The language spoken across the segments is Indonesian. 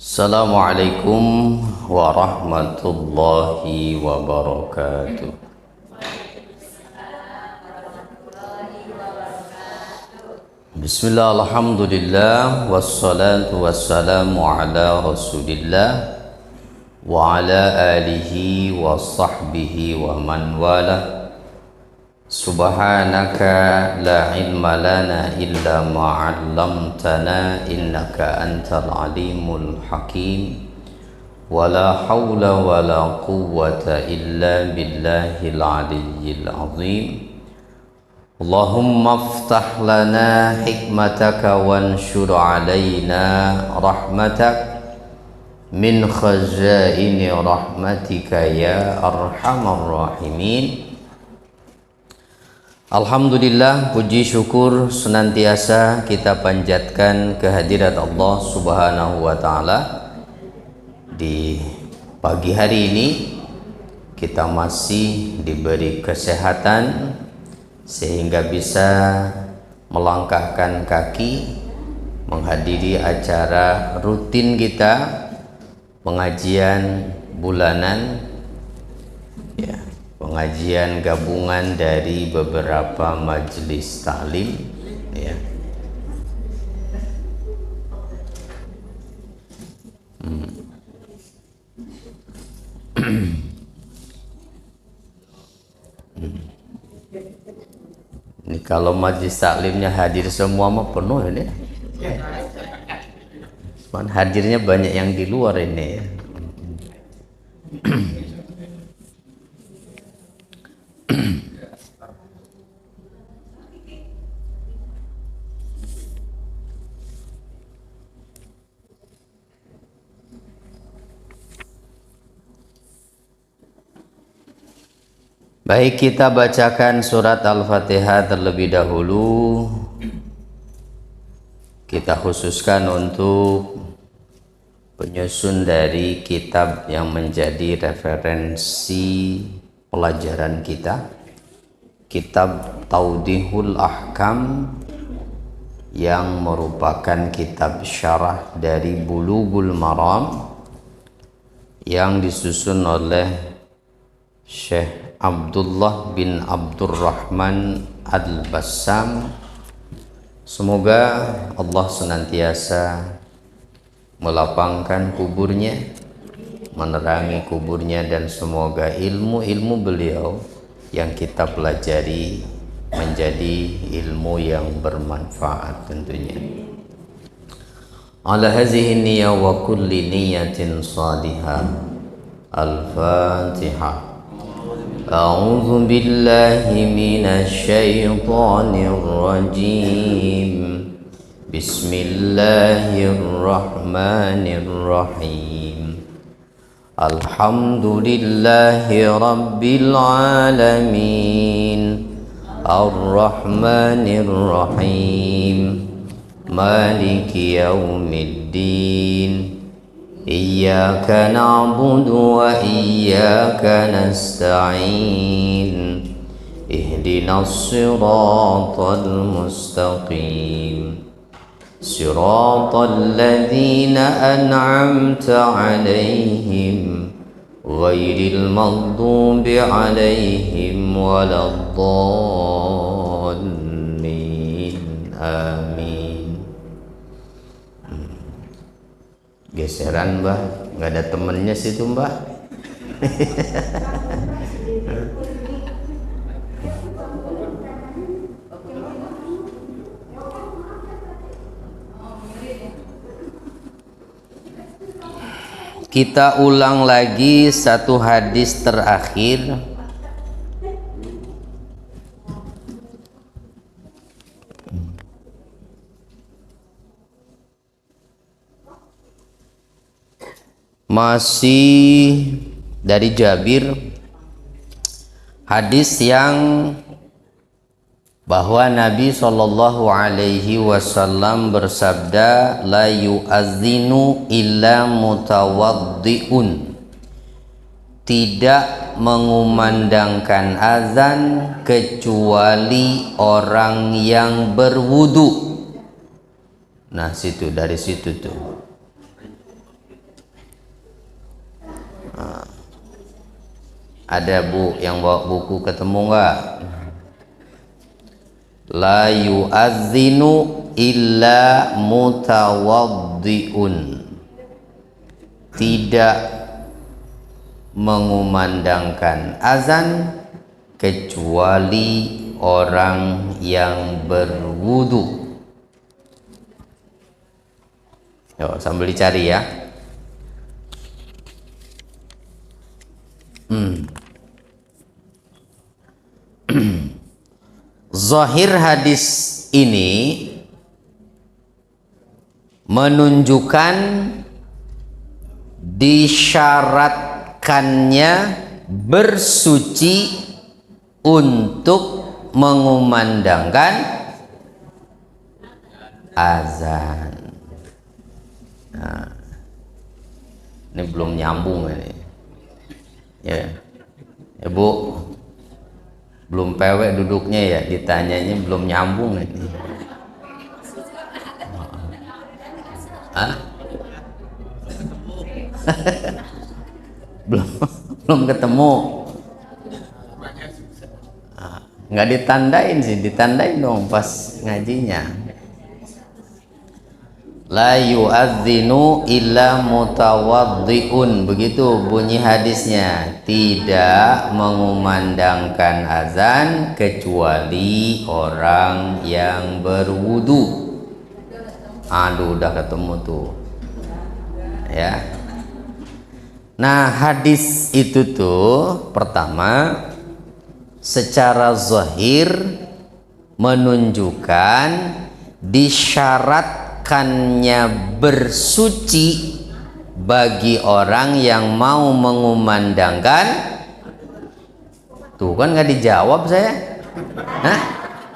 Assalamualaikum warahmatullahi wabarakatuh. Bismillah, alhamdulillah, wassalatu wassalamu ala rasulillah wa ala alihi wa sahbihi wa man wala. Subhanaka la ilma lana illa ma 'allamtana innaka antal alimul hakim. Wala hawla wala quwwata illa billahil aliyyil azim. Allahumma aftah lana hikmataka wanshur alaina rahmatak min khazaini rahmatika ya arhamar rahimin. Alhamdulillah, puji syukur senantiasa kita panjatkan kehadirat Allah Subhanahu wa Ta'ala. Di pagi hari ini kita masih diberi kesehatan sehingga bisa melangkahkan kaki menghadiri acara rutin kita, pengajian bulanan, ya, pengajian gabungan dari beberapa majelis taklim, ya. Ini kalau majelis taklimnya hadir semua mah penuh ini. Cuman hadirnya banyak yang di luar ini, ya. Baik, kita bacakan surat Al-Fatihah terlebih dahulu. Kita khususkan untuk penyusun dari kitab yang menjadi referensi pelajaran kita, kitab Tawdihul Ahkam, yang merupakan kitab syarah dari Bulughul Maram yang disusun oleh Syekh Abdullah bin Abdurrahman Al-Bassam. Semoga Allah senantiasa melapangkan kuburnya, menerangi kuburnya, dan semoga ilmu-ilmu beliau yang kita pelajari menjadi ilmu yang bermanfaat tentunya. Ala hazihi niyyah wa kulli niyyatin salihah. Al-Fatihah. A'udzu billahi minasy syaithanir rajim. Bismillahirrahmanirrahim. Alhamdulillahi rabbil alamin. Ar-Rahmanir Rahim. Maliki yaumiddin. Iyyaka na'budu wa iyyaka nasta'in. Ihdinas siratal mustaqim. Siratal ladzina an'amta 'alaihim ghairil maghdubi 'alaihim waladdallin. Amin. Geseran, Mbah, nggak ada temennya situ, Mbah. Kita ulang lagi satu hadis terakhir. Masih dari Jabir, hadis yang bahwa Nabi Shallallahu Alaihi Wasallam bersabda, la yu'adzinu illa mutawaddiun, tidak mengumandangkan azan kecuali orang yang berwudu. Nah, dari situ tuh Ada Bu yang bawa buku, ketemu nggak? La yu'adzinu illa mutawaddi'un. Tidak mengumandangkan azan kecuali orang yang berwudu. Yuk, sambil dicari ya. Zahir hadis ini menunjukkan disyaratkannya bersuci untuk mengumandangkan azan. Nah, ini belum nyambung ini. Ya, Bu, belum pewek duduknya ya, ditanyanya belum nyambung ini. Hah? belum ketemu. Nggak ditandain sih, ditandain dong pas ngajinya. La yu'adzinu illa mutawaddi'un, begitu bunyi hadisnya. Tidak mengumandangkan azan kecuali orang yang berwudu. Aduh, udah ketemu tuh ya. Nah, hadis itu tuh pertama secara zahir menunjukkan disyaratkannya bersuci bagi orang yang mau mengumandangkan. Tuh kan nggak dijawab saya. Hah?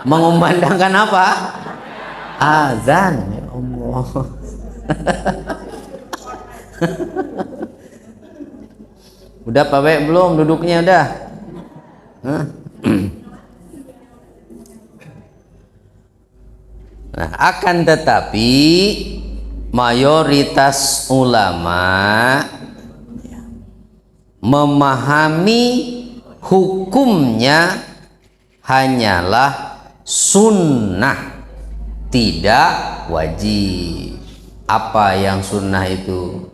Mengumandangkan apa? Azan. Ya Allah. Udah Pak Bek belum duduknya udah? Nah, akan tetapi mayoritas ulama memahami hukumnya hanyalah sunnah, tidak wajib. Apa yang sunnah itu?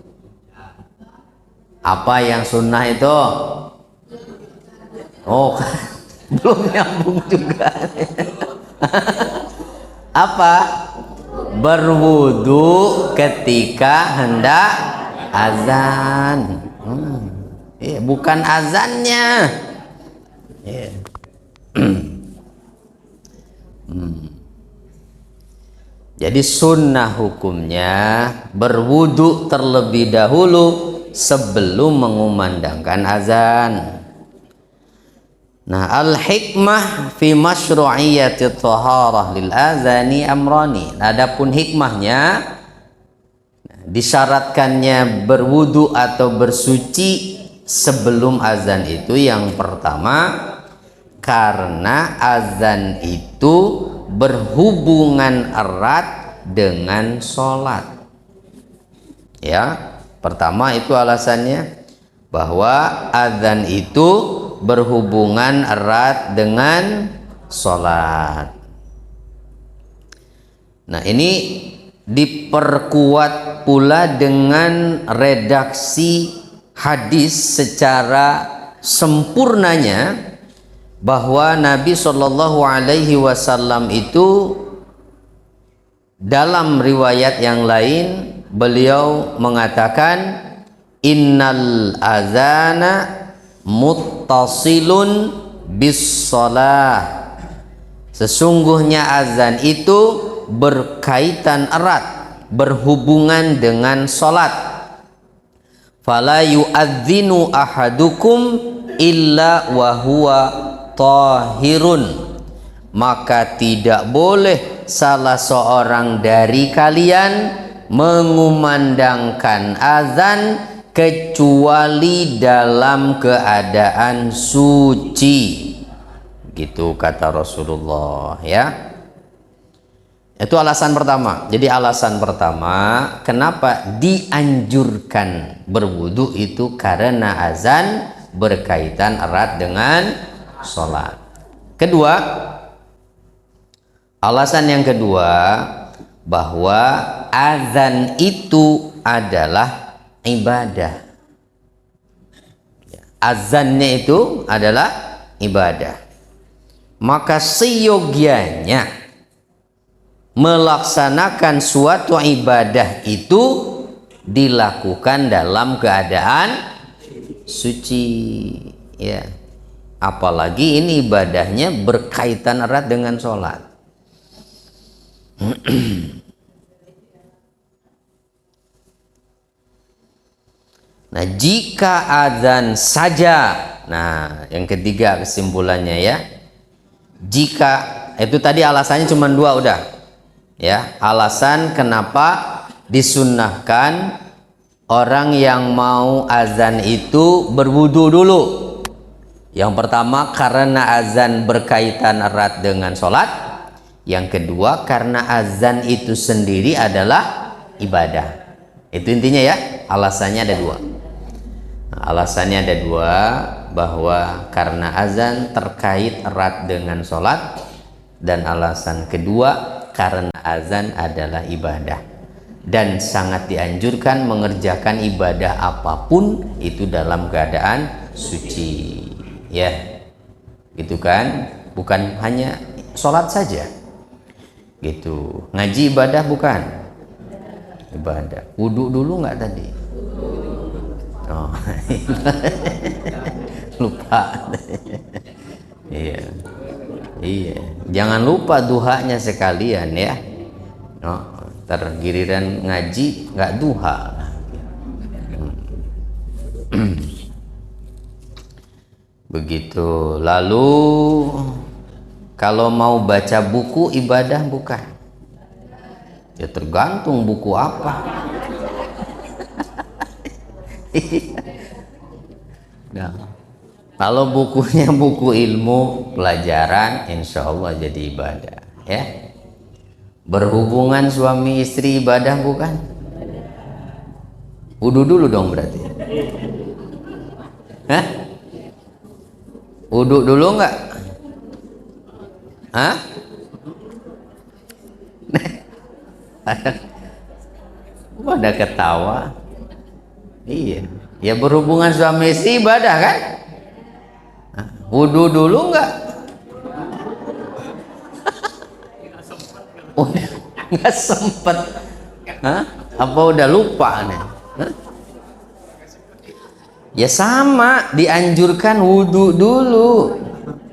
Apa yang sunnah itu? Oh, belum nyambung juga. Apa? Berwudu ketika hendak azan. Bukan azannya. Jadi sunnah hukumnya berwudu terlebih dahulu sebelum mengumandangkan azan. Nah, al-hikmah fi masyru'iyyati thaharah lil azani amrani. Adapun hikmahnya, disyaratkannya berwudu atau bersuci sebelum azan itu yang pertama karena azan itu berhubungan erat dengan sholat. Ya, pertama itu alasannya bahwa azan itu berhubungan erat dengan sholat. Nah, ini diperkuat pula dengan redaksi hadis secara sempurnanya bahwa Nabi Shallallahu Alaihi Wasallam itu dalam riwayat yang lain beliau mengatakan innal azana muttasilun bis shalah. Sesungguhnya azan itu berkaitan erat, berhubungan dengan salat. Fala yu'adzinu ahadukum illa wa huwa tahirun. Maka tidak boleh salah seorang dari kalian mengumandangkan azan kecuali dalam keadaan suci, gitu kata Rasulullah ya. Itu alasan pertama. Jadi alasan pertama kenapa dianjurkan berwudu itu karena azan berkaitan erat dengan sholat. Kedua, alasan yang kedua, bahwa azan itu adalah ibadah. Azannya itu adalah ibadah. Maka seyogianya melaksanakan suatu ibadah itu dilakukan dalam keadaan suci, ya. Apalagi ini ibadahnya berkaitan erat dengan sholat. Nah, jika azan saja, nah yang ketiga kesimpulannya ya, jika itu tadi alasannya cuma dua udah, ya, alasan kenapa disunnahkan orang yang mau azan itu berwudu dulu. Yang pertama karena azan berkaitan erat dengan sholat. Yang kedua karena azan itu sendiri adalah ibadah. Itu intinya ya, alasannya ada dua. Alasannya ada dua, bahwa karena azan terkait erat dengan sholat, dan alasan kedua karena azan adalah ibadah dan sangat dianjurkan mengerjakan ibadah apapun itu dalam keadaan suci, ya, gitu kan, bukan hanya sholat saja gitu. Ngaji ibadah bukan? Ibadah. Wudhu dulu nggak tadi? Oh, lupa. Iya, iya. Jangan lupa duhanya sekalian ya. Oh, tergiliran ngaji nggak duha. Begitu. Lalu kalau mau baca buku ibadah bukan? Ya tergantung buku apa. Nah, kalau bukunya buku ilmu pelajaran, insya Allah jadi ibadah, ya. Berhubungan suami istri ibadah bukan? Wudu dulu dong berarti. Hah? Wudu dulu nggak? Hah? Pada ketawa. Iya, ya berhubungan suami istri ibadah kan? Wudu dulu nggak? Udah nggak sempet. Hah? Apa udah lupa nih? Hah? Ya sama, dianjurkan wudu dulu,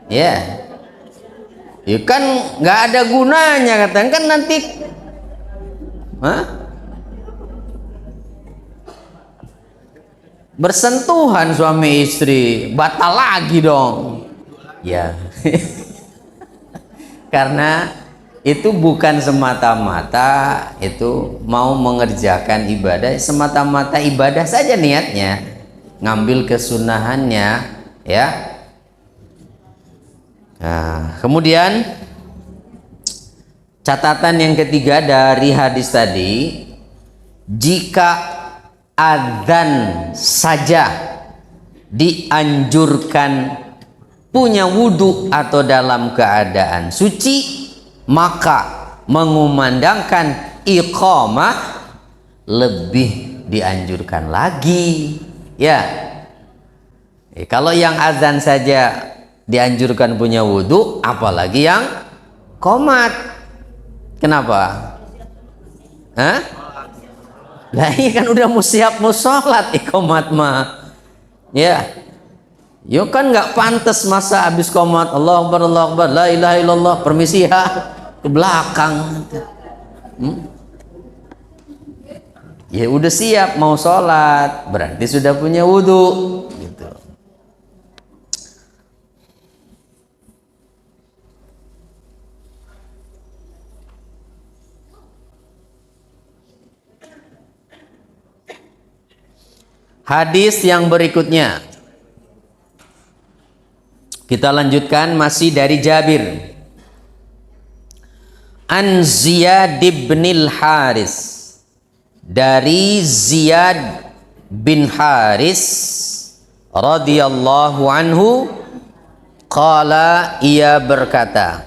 ya. Ya kan nggak ada gunanya katanya kan nanti. Hah? Bersentuhan suami istri batal lagi dong, ya. Karena itu bukan semata-mata itu mau mengerjakan ibadah, semata-mata ibadah saja niatnya, ngambil kesunahannya, ya. Nah, kemudian catatan yang ketiga dari hadis tadi, jika adzan saja dianjurkan punya wudhu atau dalam keadaan suci, maka mengumandangkan iqamah lebih dianjurkan lagi, ya. Kalau yang azan saja dianjurkan punya wudhu, apalagi yang qomat. Kenapa? Hah? Lah ini kan udah mau siap mau sholat iqamat mah, ya. Yo kan nggak pantas masa habis qomat Allahu Akbar la ilaha illallah permisi ya ke belakang. Ya udah siap mau sholat berarti sudah punya wudhu gitu. Hadis yang berikutnya kita lanjutkan, masih dari Jabir. An Ziyad bin Haris, dari Ziyad bin Haris radhiyallahu anhu qala, ia berkata,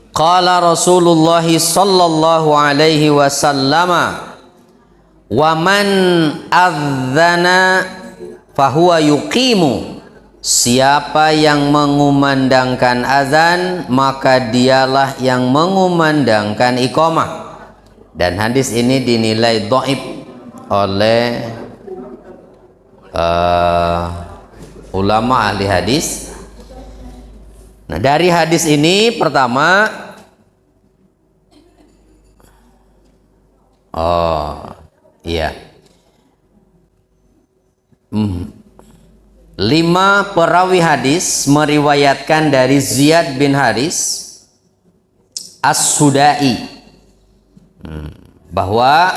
qala Rasulullah sallallahu alaihi wasallam, wa man adzana fahuwa yuqimu, siapa yang mengumandangkan azan maka dialah yang mengumandangkan iqamah. Dan hadis ini dinilai dhaif oleh ulama ahli hadis. Nah, dari hadis ini pertama, iya, 5 perawi hadis meriwayatkan dari Ziyad bin Haris As-Sudai bahwa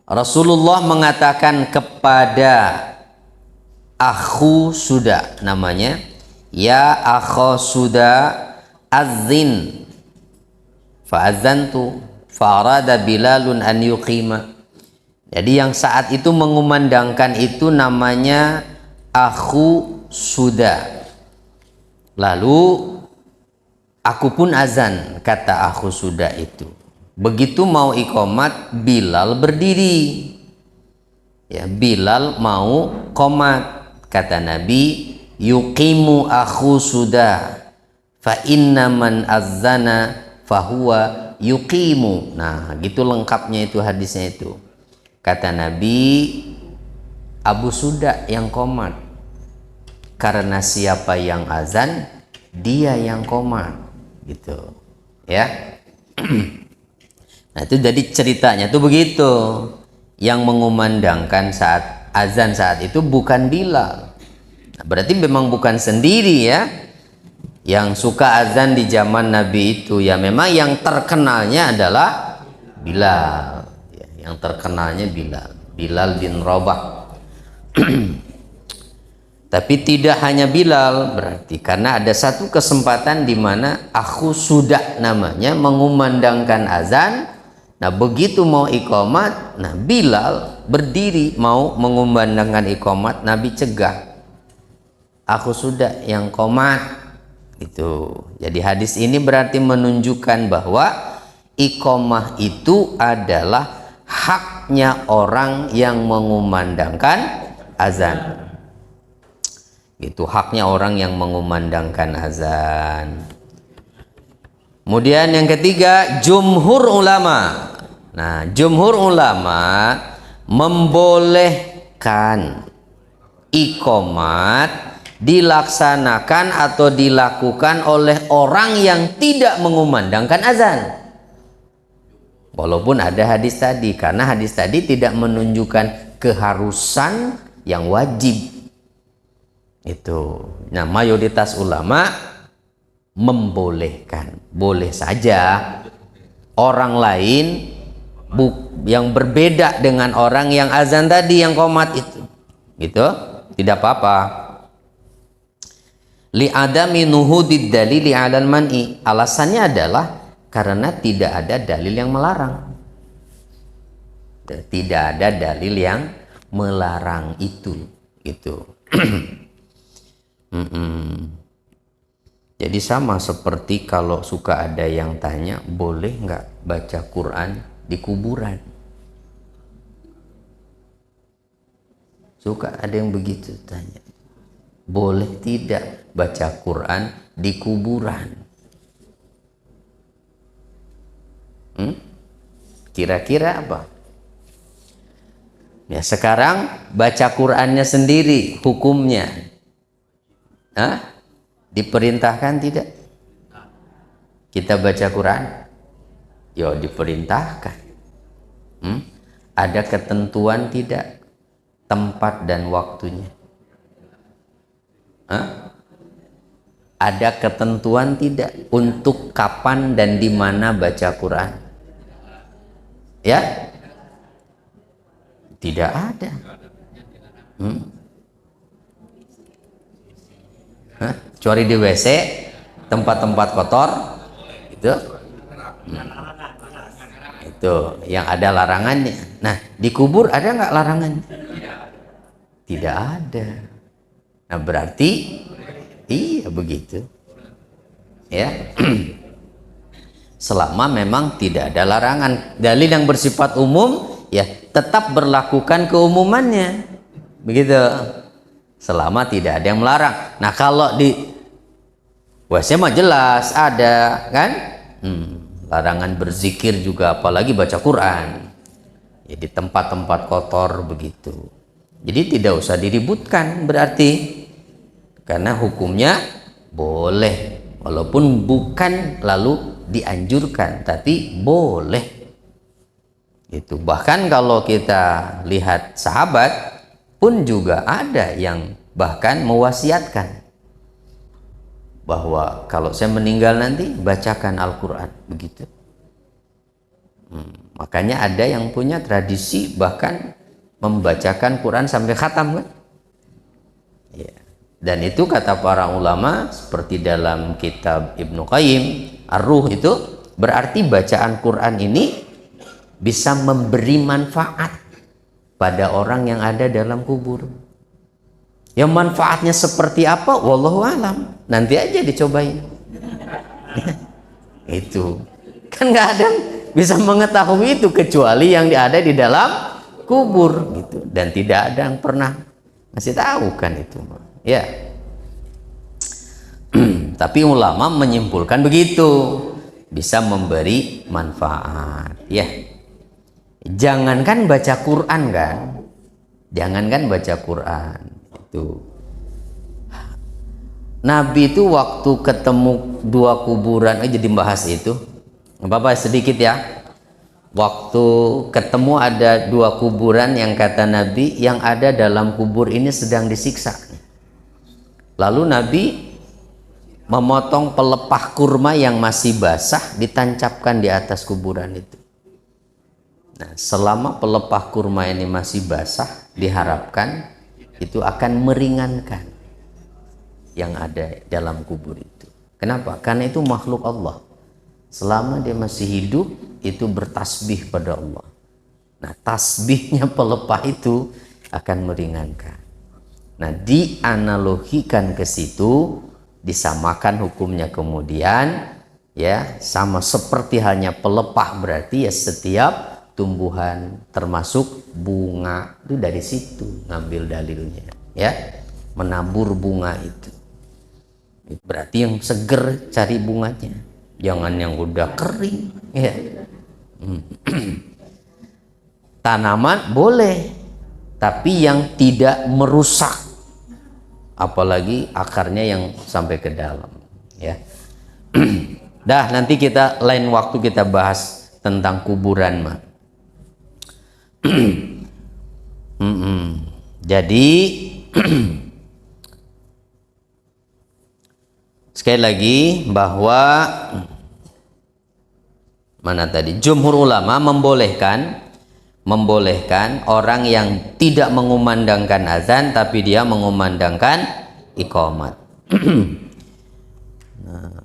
Rasulullah mengatakan kepada akhu Suda, namanya, ya akhu Suda azin fa'azantu fa'arada Bilalun an yuqima. Jadi yang saat itu mengumandangkan itu namanya akhu Suda. Lalu aku pun azan, kata akhu Suda itu. Begitu mau iqamat, Bilal berdiri. Ya, Bilal mau qomat. Kata Nabi, yuqimu akhu Suda fa inna man azzana fahuwa yuqimu. Nah, gitu lengkapnya itu hadisnya itu. Kata Nabi, Abu Suda yang qomat, karena siapa yang azan, dia yang qomat. Gitu. Ya. Nah, itu jadi ceritanya tuh begitu. Yang mengumandangkan saat azan saat itu bukan Bilal. Nah, berarti memang bukan sendiri ya. Yang suka azan di zaman Nabi itu ya memang yang terkenalnya adalah Bilal. Ya, yang terkenalnya Bilal bin Rabah. Tapi tidak hanya Bilal berarti, karena ada satu kesempatan di mana akhu Suda namanya mengumandangkan azan. Nah, begitu mau iqamat, nah Bilal berdiri mau mengumandangkan iqamat, Nabi cegah. Aku sudah yang qomat. Itu. Jadi hadis ini berarti menunjukkan bahwa iqamah itu adalah haknya orang yang mengumandangkan azan. Itu haknya orang yang mengumandangkan azan. Kemudian yang ketiga, jumhur ulama. Nah, jumhur ulama membolehkan iqamat dilaksanakan atau dilakukan oleh orang yang tidak mengumandangkan azan. Walaupun ada hadis tadi, karena hadis tadi tidak menunjukkan keharusan yang wajib. Itu. Nah, mayoritas ulama membolehkan, boleh saja orang lain yang berbeda dengan orang yang azan tadi yang qomat itu, gitu, tidak apa-apa. Li adami nuhudid dalili 'alal man'i, alasannya adalah karena tidak ada dalil yang melarang, tidak ada dalil yang melarang itu, gitu. Jadi sama seperti kalau suka ada yang tanya, boleh nggak baca Quran di kuburan? Suka ada yang begitu tanya. Boleh tidak baca Quran di kuburan? Kira-kira apa? Ya, sekarang baca Qurannya sendiri hukumnya. Hah? Diperintahkan tidak? Kita baca Quran? Ya, diperintahkan. Ada ketentuan tidak? Tempat dan waktunya? Ada ketentuan tidak untuk kapan dan di mana baca Quran? Ya? Tidak ada. Kecuali di WC, tempat-tempat kotor, itu yang ada larangannya. Nah, di kubur ada nggak larangannya? Tidak ada. Nah, berarti iya begitu. Ya. Selama memang tidak ada larangan. Dalil yang bersifat umum ya tetap berlakukan keumumannya. Begitu. Selama tidak ada yang melarang. Nah, kalau di WC mah jelas ada kan? Larangan berzikir juga, apalagi baca Quran. Ya, di tempat-tempat kotor begitu. Jadi tidak usah diributkan berarti, karena hukumnya boleh, walaupun bukan lalu dianjurkan, tapi boleh. Itu bahkan kalau kita lihat sahabat pun juga ada yang bahkan mewasiatkan bahwa kalau saya meninggal nanti bacakan Al-Quran begitu. Makanya ada yang punya tradisi bahkan membacakan Quran sampai khatam kan? Ya. Dan itu kata para ulama seperti dalam kitab Ibnu Qayyim Ar-Ruh itu berarti bacaan Quran ini bisa memberi manfaat pada orang yang ada dalam kubur. Yang manfaatnya seperti apa? Wallahu alam. Nanti aja dicobain. Itu kan nggak ada yang bisa mengetahui itu kecuali yang ada di dalam kubur gitu, dan tidak ada yang pernah ngasih tahu kan itu ya. Tapi ulama menyimpulkan begitu, bisa memberi manfaat ya. Jangankan baca Quran kan, jangankan baca Quran itu, Nabi itu waktu ketemu dua kuburan aja dibahas itu, apa-apa sedikit ya. Waktu ketemu ada dua kuburan yang kata Nabi yang ada dalam kubur ini sedang disiksa. Lalu Nabi memotong pelepah kurma yang masih basah ditancapkan di atas kuburan itu. Nah, selama pelepah kurma ini masih basah, diharapkan itu akan meringankan yang ada dalam kubur itu. Kenapa? Karena itu makhluk Allah. Selama dia masih hidup itu bertasbih pada Allah. Nah, tasbihnya pelepah itu akan meringankan. Nah, dianalogikan ke situ, disamakan hukumnya kemudian ya, sama seperti halnya pelepah, berarti ya setiap tumbuhan termasuk bunga itu dari situ ngambil dalilnya ya, menabur bunga itu. Berarti yang seger cari bunganya, jangan yang udah kering ya. Tanaman boleh, tapi yang tidak merusak, apalagi akarnya yang sampai ke dalam ya. Dah, nanti kita lain waktu kita bahas tentang kuburan mah. Jadi sekali lagi bahwa mana tadi, jumhur ulama membolehkan orang yang tidak mengumandangkan azan tapi dia mengumandangkan iqamat. Nah,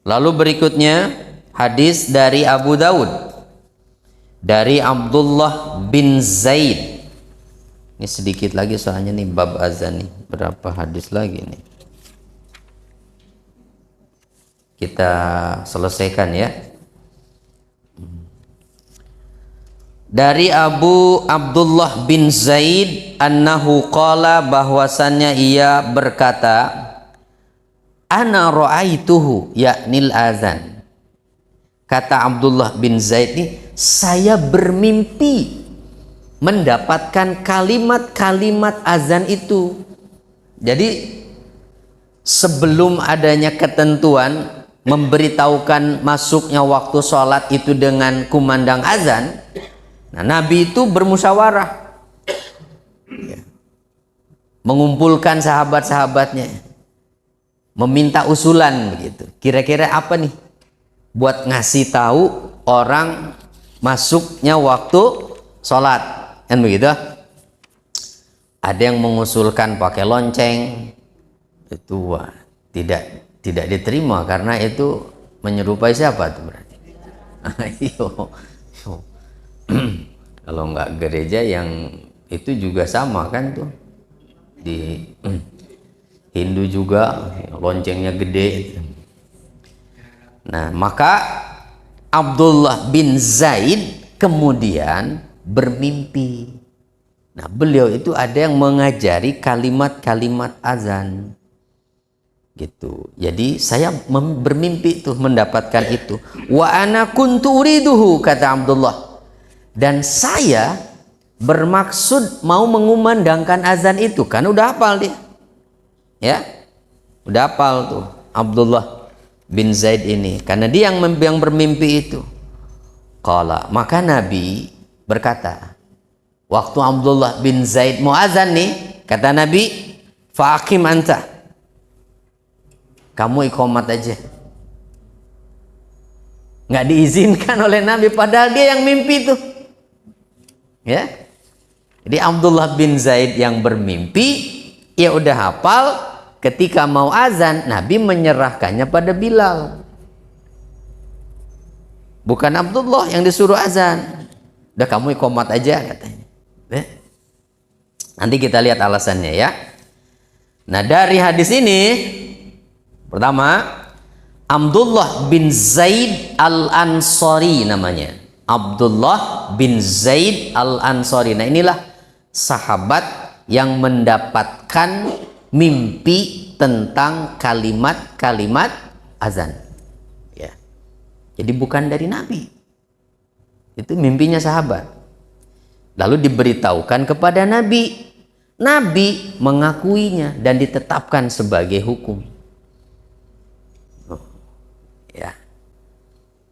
lalu berikutnya hadis dari Abu Daud dari Abdullah bin Zaid. Ini sedikit lagi soalnya nih bab azan nih, berapa hadis lagi nih kita selesaikan ya. Dari Abu Abdullah bin Zaid annahu qala, bahwasannya ia berkata, ana ra'aituhu yaknil azan. Kata Abdullah bin Zaid ini, saya bermimpi mendapatkan kalimat-kalimat azan itu. Jadi sebelum adanya ketentuan memberitahukan masuknya waktu sholat itu dengan kumandang azan, nah, Nabi itu bermusyawarah ya, mengumpulkan sahabat-sahabatnya, meminta usulan begitu. Kira-kira apa nih buat ngasih tahu orang masuknya waktu sholat, kan begitu? Ada yang mengusulkan pakai lonceng, itu wah, tidak diterima karena itu menyerupai siapa tuh berarti? Ayo. Kalau nggak gereja yang Itu juga sama kan tuh di Hindu juga loncengnya gede. Nah, maka Abdullah bin Zaid kemudian bermimpi. Nah, beliau itu ada yang mengajari kalimat-kalimat azan. Gitu. Jadi saya bermimpi tuh mendapatkan itu. Wa ana kuntu uriduhu, kata Abdullah. Dan saya bermaksud mau mengumandangkan azan itu, kan udah hafal dia. Ya. Udah hafal tuh Abdullah bin Zaid ini, karena dia yang bermimpi itu. Qala, maka Nabi berkata, waktu Abdullah bin Zaid mau azan nih, kata Nabi, faqim anta, kamu iqamat aja. Nggak diizinkan oleh Nabi, padahal dia yang mimpi itu. Ya, jadi Abdullah bin Zaid yang bermimpi, ya udah hafal. Ketika mau azan, Nabi menyerahkannya pada Bilal. Bukan Abdullah yang disuruh azan. Udah kamu iqamat aja, katanya. Nanti kita lihat alasannya ya. Nah, dari hadis ini, pertama, Abdullah bin Zaid al-Ansari namanya. Abdullah bin Zaid al-Ansari. Nah, inilah sahabat yang mendapatkan mimpi tentang kalimat-kalimat azan. Ya. Jadi bukan dari Nabi. Itu mimpinya sahabat. Lalu diberitahukan kepada Nabi. Nabi mengakuinya dan ditetapkan sebagai hukum. Ya.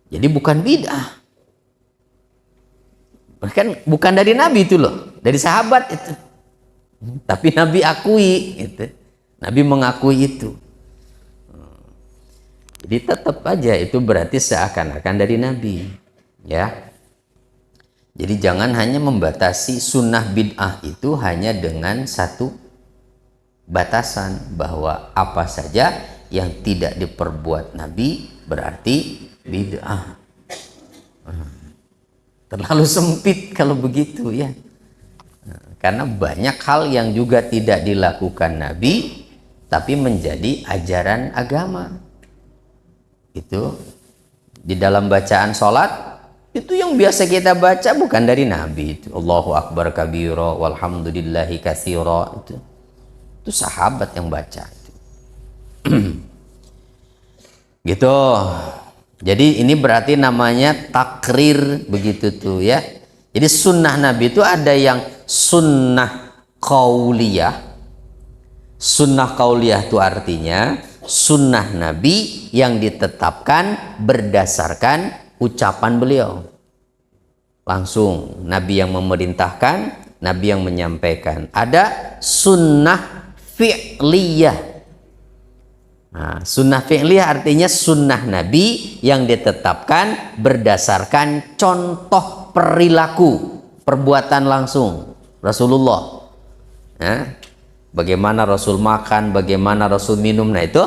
Jadi bukan bid'ah. Bahkan bukan dari Nabi itu loh, dari sahabat itu. Tapi Nabi akui gitu. Nabi mengakui itu. Jadi tetap aja itu berarti seakan-akan dari Nabi, ya. Jadi jangan hanya membatasi sunnah bid'ah itu hanya dengan satu batasan, bahwa apa saja yang tidak diperbuat Nabi berarti bid'ah. Terlalu sempit kalau begitu ya. Karena banyak hal yang juga tidak dilakukan Nabi tapi menjadi ajaran agama. Itu di dalam bacaan sholat, itu yang biasa kita baca bukan dari Nabi. Itu Allahu Akbar kabira walhamdulillahi katsira. Itu sahabat yang baca itu. Gitu. Jadi ini berarti namanya takrir, begitu tuh ya. Jadi sunnah Nabi itu ada yang sunnah qauliyah. Sunnah qauliyah itu artinya sunnah Nabi yang ditetapkan berdasarkan ucapan beliau. Langsung Nabi yang memerintahkan, Nabi yang menyampaikan. Ada sunnah fi'liyah. Nah, sunnah fi'liyah artinya sunnah Nabi yang ditetapkan berdasarkan contoh perilaku, perbuatan langsung Rasulullah. Nah, bagaimana Rasul makan, bagaimana Rasul minum, nah itu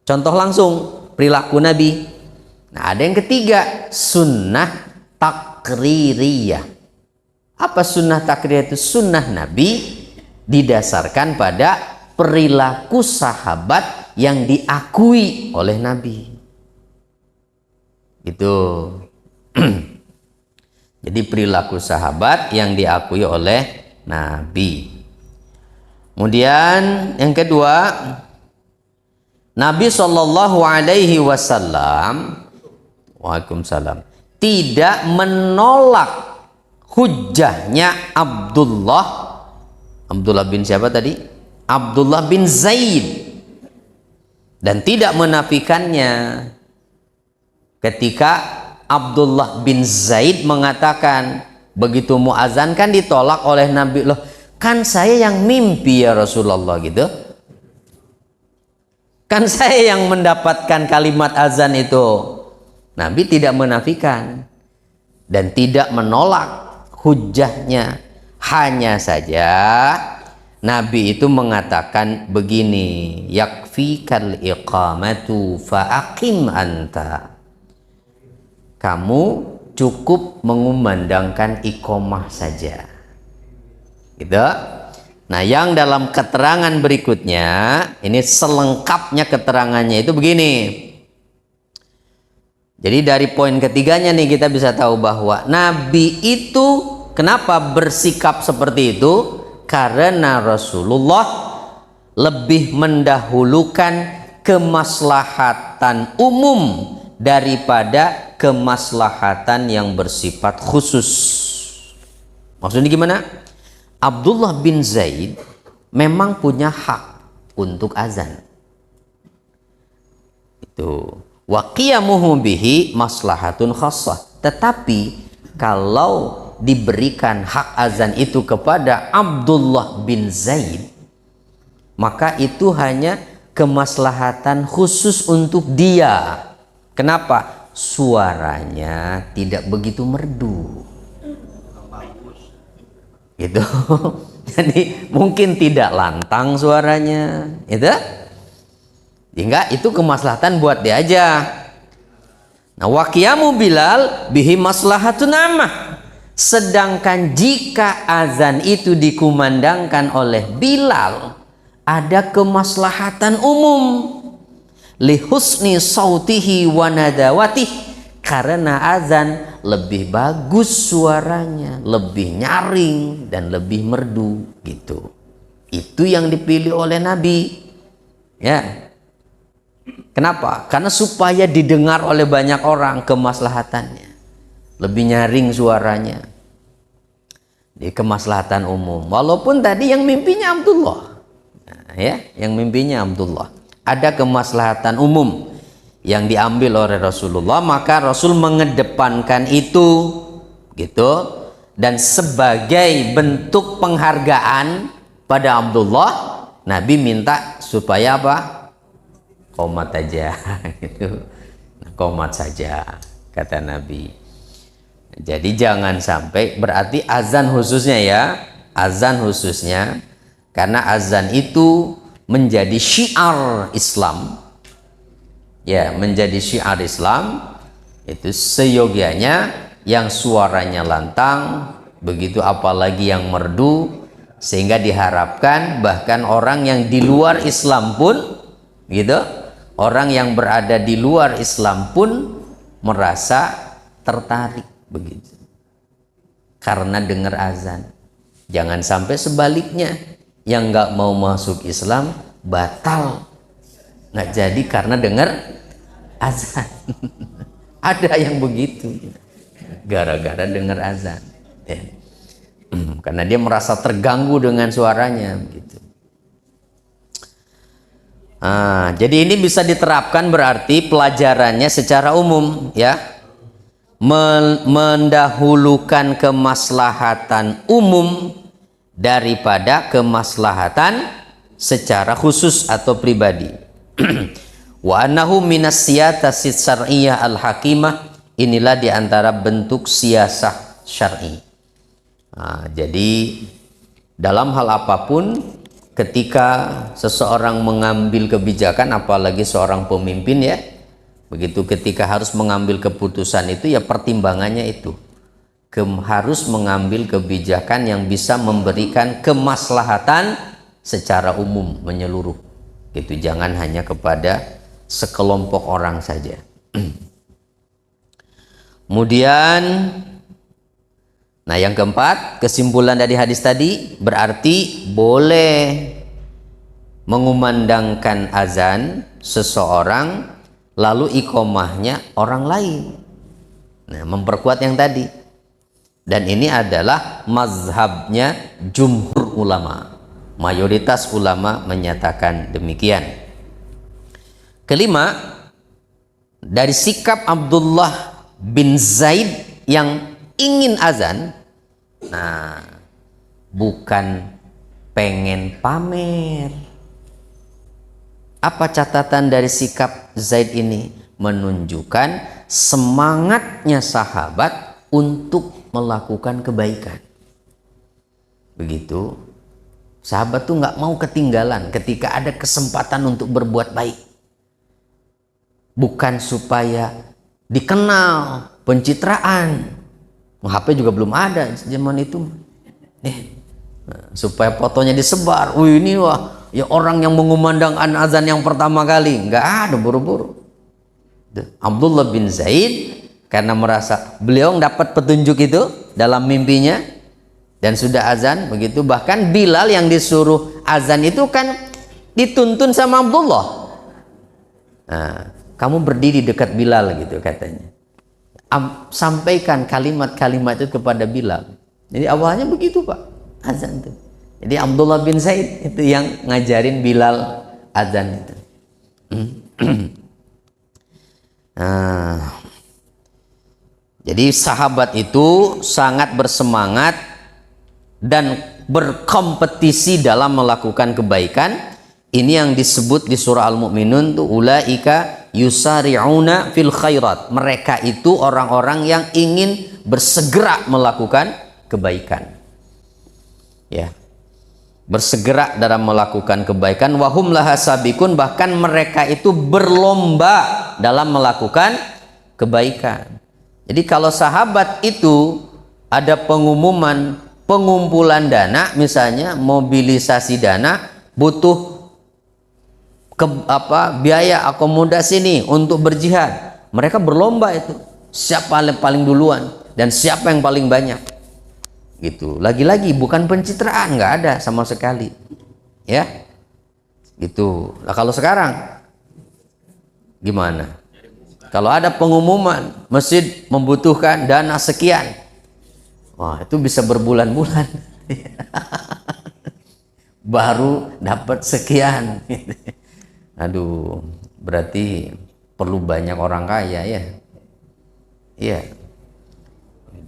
contoh langsung perilaku Nabi. Nah, ada yang ketiga, sunnah takririyah. Apa sunnah takririyah itu? Sunnah Nabi didasarkan pada perilaku sahabat yang diakui oleh Nabi. Gitu. Jadi perilaku sahabat yang diakui oleh Nabi. Kemudian yang kedua, Nabi Shallallahu Alaihi Wasallam, Waalaikumsalam, tidak menolak hujahnya Abdullah bin siapa tadi? Abdullah bin Zaid, dan tidak menafikannya ketika Abdullah bin Zaid mengatakan begitu muazan kan ditolak oleh Nabi, loh kan saya yang mimpi ya Rasulullah, gitu kan saya yang mendapatkan kalimat azan itu. Nabi tidak menafikan dan tidak menolak hujahnya, hanya saja Nabi itu mengatakan begini, yakfikal iqamatu fa'aqim anta. Kamu cukup mengumandangkan iqamah saja. Gitu. Nah, yang dalam keterangan berikutnya, ini selengkapnya keterangannya itu begini. Jadi dari poin ketiganya nih kita bisa tahu bahwa Nabi itu kenapa bersikap seperti itu? Karena Rasulullah lebih mendahulukan kemaslahatan umum daripada kemaslahatan yang bersifat khusus. Maksudnya gimana? Abdullah bin Zaid memang punya hak untuk azan. Itu wa qiyamuhu bihi maslahatun khassah. Tetapi kalau diberikan hak azan itu kepada Abdullah bin Zaid, maka itu hanya kemaslahatan khusus untuk dia. Kenapa? Suaranya tidak begitu merdu. Gitu. Jadi mungkin tidak lantang suaranya, gitu. Hingga itu kemaslahatan buat dia aja. Nah, wa qiyamu Bilal bihi maslahatun ammah. Sedangkan jika azan itu dikumandangkan oleh Bilal, ada kemaslahatan umum. Li husni sautihi wa nadawatih. Karena azan lebih bagus suaranya, lebih nyaring dan lebih merdu gitu. Itu yang dipilih oleh Nabi. Ya. Kenapa? Karena supaya didengar oleh banyak orang kemaslahatannya. Lebih nyaring suaranya. Di kemaslahatan umum. Walaupun tadi yang mimpinya Abdullah. Nah, ya, yang mimpinya Abdullah. Ada kemaslahatan umum yang diambil oleh Rasulullah, maka Rasul mengedepankan itu gitu. Dan sebagai bentuk penghargaan pada Abdullah, Nabi minta supaya apa? Qomat aja gitu. Qomat saja kata Nabi. Jadi jangan sampai, berarti azan khususnya ya, azan khususnya, karena azan itu menjadi syiar Islam. Ya, menjadi syiar Islam itu seyogianya yang suaranya lantang, begitu apalagi yang merdu, sehingga diharapkan bahkan orang yang di luar Islam pun gitu, orang yang berada di luar Islam pun merasa tertarik begitu karena dengar azan. Jangan sampai sebaliknya, yang nggak mau masuk Islam batal nggak jadi karena dengar azan. Ada yang begitu gara-gara dengar azan ya. Karena dia merasa terganggu dengan suaranya gitu. Jadi ini bisa diterapkan, berarti pelajarannya secara umum ya, mendahulukan kemaslahatan umum daripada kemaslahatan secara khusus atau pribadi. Wa annahu minas siyasati syar'iyyah al-hakimah, inilah diantara bentuk siasah syar'i. Jadi dalam hal apapun, ketika seseorang mengambil kebijakan, apalagi seorang pemimpin ya, begitu ketika harus mengambil keputusan itu ya pertimbangannya itu harus mengambil kebijakan yang bisa memberikan kemaslahatan secara umum menyeluruh gitu, jangan hanya kepada sekelompok orang saja. Kemudian, nah yang keempat, kesimpulan dari hadis tadi berarti boleh mengumandangkan azan seseorang lalu iqomahnya orang lain. Nah, memperkuat yang tadi. Dan ini adalah mazhabnya jumhur ulama. Mayoritas ulama menyatakan demikian. Kelima, dari sikap Abdullah bin Zaid yang ingin azan, nah bukan pengen pamer. Apa catatan dari sikap Zaid ini? Menunjukkan semangatnya sahabat untuk melakukan kebaikan. Begitu, sahabat tuh nggak mau ketinggalan ketika ada kesempatan untuk berbuat baik. Bukan supaya dikenal, pencitraan. HP juga belum ada zaman itu. supaya fotonya disebar. Wih, ini wah ya orang yang mengumandangkan azan yang pertama kali. Nggak ada, buru-buru. Abdullah bin Zaid karena merasa beliau dapat petunjuk itu dalam mimpinya dan sudah azan begitu. Bahkan Bilal yang disuruh azan itu kan dituntun sama Abdullah. Nah, kamu berdiri dekat Bilal gitu katanya. Sampaikan kalimat-kalimat itu kepada Bilal. Jadi awalnya begitu Pak, azan itu. Jadi Abdullah bin Zaid itu yang ngajarin Bilal azan itu. Nah, jadi sahabat itu sangat bersemangat dan berkompetisi dalam melakukan kebaikan. Ini yang disebut di surah Al-Mu'minun tuh, ulaika yusari'una fil khairat. Mereka itu orang-orang yang ingin bersegera melakukan kebaikan. Ya. Bersegera dalam melakukan kebaikan, wahum laha sabikun, bahkan mereka itu berlomba dalam melakukan kebaikan. Jadi kalau sahabat itu ada pengumuman pengumpulan dana, misalnya mobilisasi dana, butuh biaya akomodasi nih untuk berjihad, mereka berlomba itu siapa paling duluan dan siapa yang paling banyak. Gitu. Lagi-lagi bukan pencitraan, nggak ada sama sekali, ya. Gitu. Nah kalau sekarang gimana? Kalau ada pengumuman masjid membutuhkan dana sekian, wah itu bisa berbulan-bulan baru dapat sekian. Aduh, berarti perlu banyak orang kaya ya. Iya.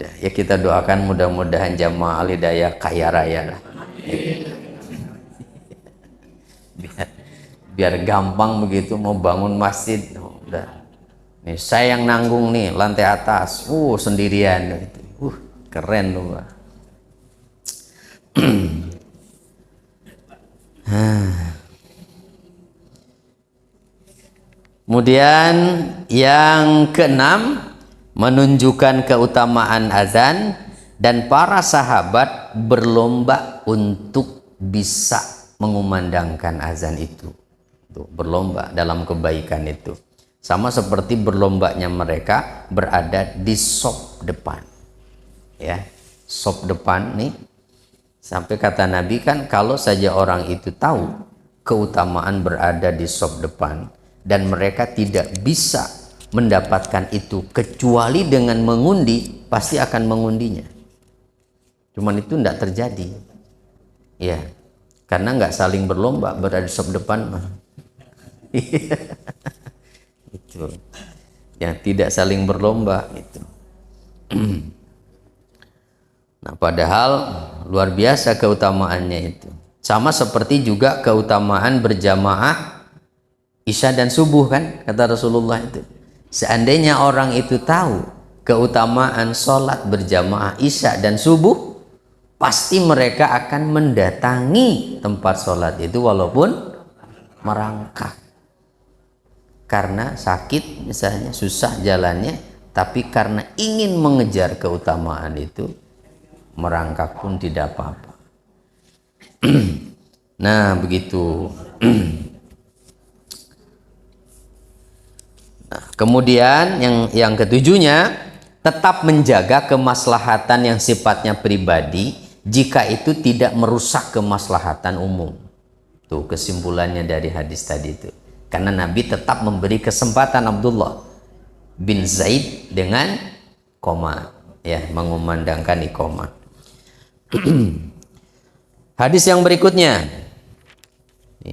Ya kita doakan mudah-mudahan jamaah Al-Hidayah kaya raya lah. Biar gampang begitu mau bangun masjid. Udah. Nih saya yang nanggung nih lantai atas. Sendirian gitu. Keren loh, Pak. Kemudian yang keenam, menunjukkan keutamaan azan dan para sahabat berlomba untuk bisa mengumandangkan azan itu. Berlomba dalam kebaikan itu. Sama seperti berlombanya mereka berada di sop depan. Ya, sop depan nih. Sampai kata Nabi kan kalau saja orang itu tahu keutamaan berada di sop depan dan mereka tidak bisa mendapatkan itu kecuali dengan mengundi, pasti akan mengundinya. Cuman itu tidak terjadi, ya, karena nggak saling berlomba berada di sop depan mah. Itu, yang tidak saling berlomba itu. Nah, padahal luar biasa keutamaannya itu. Sama seperti juga keutamaan berjamaah Isya dan subuh kan kata Rasulullah itu. Seandainya orang itu tahu keutamaan sholat berjamaah Isya dan subuh, pasti mereka akan mendatangi tempat sholat itu walaupun merangkak. Karena sakit misalnya, susah jalannya, tapi karena ingin mengejar keutamaan itu, merangkak pun tidak apa-apa. Nah begitu. Nah, kemudian yang ketujuhnya, tetap menjaga kemaslahatan yang sifatnya pribadi jika itu tidak merusak kemaslahatan umum. Tuh kesimpulannya dari hadis tadi itu. Karena Nabi tetap memberi kesempatan Abdullah bin Zaid dengan qomat, ya, mengumandangkan iqamah. Hadis yang berikutnya,